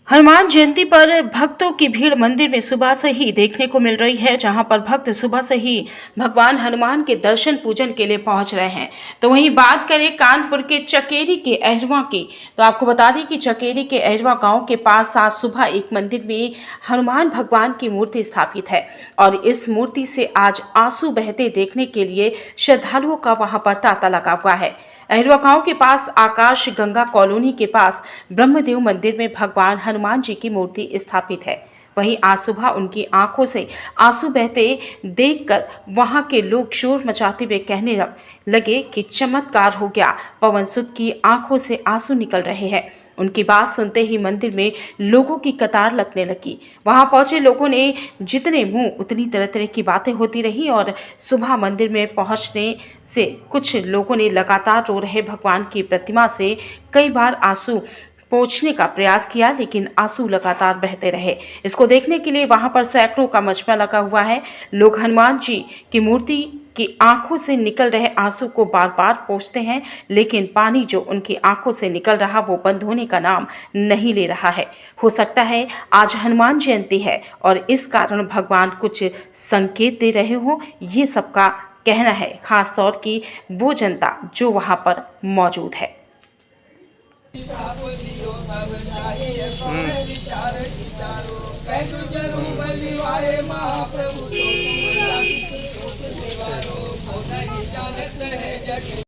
हनुमान जयंती पर भक्तों की भीड़ मंदिर में सुबह से ही देखने को मिल रही है, जहां पर भक्त सुबह से ही भगवान हनुमान के दर्शन पूजन के लिए पहुंच रहे हैं। तो वहीं बात करें कानपुर के चकेरी के अहरवा की, तो आपको बता दें कि चकेरी के अहरवा गांव के पास आज सुबह एक मंदिर में हनुमान भगवान की मूर्ति स्थापित है और इस मूर्ति से आज आंसू बहते देखने के लिए श्रद्धालुओं का वहां पर तांता लगा हुआ है। अहरवा गांव के पास आकाश गंगा कॉलोनी के पास ब्रह्मदेव मंदिर में भगवान हनुमान जी की मूर्ति स्थापित है। वहीं आज सुबह उनकी आंखों से आंसू बहते देखकर वहां के लोग शोर मचाते हुए कहने लगे कि चमत्कार हो गया, पवन सुत की आंखों से आंसू निकल रहे हैं। उनकी बात सुनते ही मंदिर में लोगों की कतार लगने लगी। वहां पहुंचे लोगों ने जितने मुंह उतनी तरह तरह की बातें होती रही और सुबह मंदिर में पहुंचने से कुछ लोगों ने लगातार रो रहे भगवान की प्रतिमा से कई बार आंसू पोंछने का प्रयास किया, लेकिन आंसू लगातार बहते रहे। इसको देखने के लिए वहां पर सैकड़ों का मजमा लगा हुआ है। लोग हनुमान जी की मूर्ति की आंखों से निकल रहे आंसू को बार बार पोंछते हैं, लेकिन पानी जो उनकी आंखों से निकल रहा वो बंद होने का नाम नहीं ले रहा है। हो सकता है आज हनुमान जयंती है और इस कारण भगवान कुछ संकेत दे रहे हो, ये सबका कहना है, खास तौर की वो जनता जो वहां पर मौजूद है।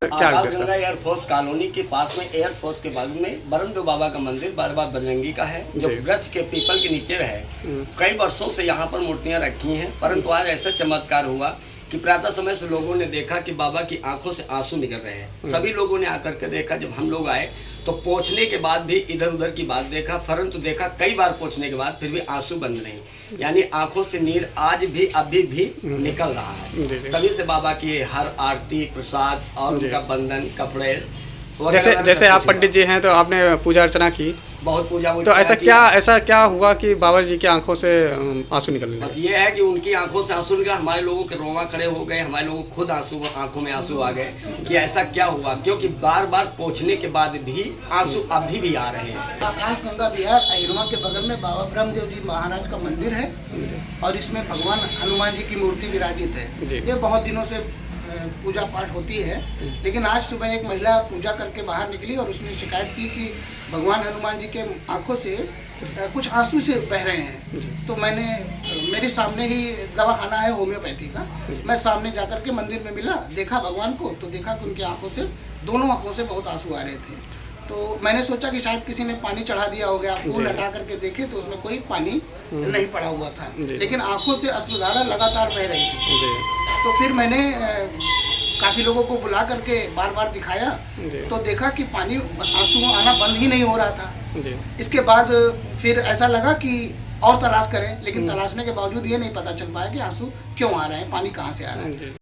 आकाशगंगा एयरफोर्स कॉलोनी के पास में एयरफोर्स के बाजू में ब्रह्मदेव बाबा का मंदिर बार-बार बजरंगी का है, जो वृक्ष के पीपल के नीचे है। कई वर्षों से यहाँ पर मूर्तियाँ रखी हैं, परंतु आज ऐसा चमत्कार हुआ कि प्रातः समय से लोगों ने देखा कि बाबा की आंखों से आंसू निकल रहे हैं। सभी लोगों ने आकर के देखा। जब हम लोग आए तो पोंछने के बाद भी इधर उधर की बात देखा, परंतु देखा कई बार पोंछने के बाद फिर भी आंसू बंद नहीं, यानी आंखों से नीर आज भी अभी भी निकल रहा है। तभी से बाबा की हर आरती प्रसाद और उनका बंधन कपड़े जैसे आप पंडित जी हैं तो आपने पूजा अर्चना की, बहुत पूजा। तो ऐसा क्या हुआ कि बाबा जी की आंखों से आंसू निकलने लगे? बस ये है कि उनकी आंखों से आंसू निकला, हमारे लोगों के रोंवा खड़े हो गए, हमारे लोगों को खुद आंखों में आंसू आ गए कि ऐसा क्या हुआ, क्योंकि बार बार पोंछने के बाद भी आंसू अभी भी आ रहे हैं। आकाश गंगा बिहार अहिरवा के बगल में बाबा ब्रह्मदेव जी महाराज का मंदिर है और इसमें भगवान हनुमान जी की मूर्ति विराजित है। ये बहुत दिनों से पूजा पाठ होती है, लेकिन आज सुबह एक महिला पूजा करके बाहर निकली और उसने शिकायत की कि भगवान हनुमान जी के आंखों से कुछ आंसू से बह रहे हैं। तो मेरे सामने ही दवाखाना है होम्योपैथी का, मैं सामने जाकर के मंदिर में मिला, देखा भगवान को, तो देखा कि उनकी आंखों से, दोनों आंखों से बहुत आंसू आ रहे थे। तो मैंने सोचा कि शायद किसी ने पानी चढ़ा दिया हो गया। फूल हटा करके देखे तो उसमें कोई पानी नहीं पड़ा हुआ था, लेकिन आंखों से अश्रुधारा लगातार बह रही थी। तो फिर मैंने काफ़ी लोगों को बुला करके बार बार दिखाया, तो देखा कि पानी आंसू आना बंद ही नहीं हो रहा था। इसके बाद फिर ऐसा लगा कि और तलाश करें, लेकिन तलाशने के बावजूद ये नहीं पता चल पाया कि आंसू क्यों आ रहे हैं, पानी कहाँ से आ रहा है।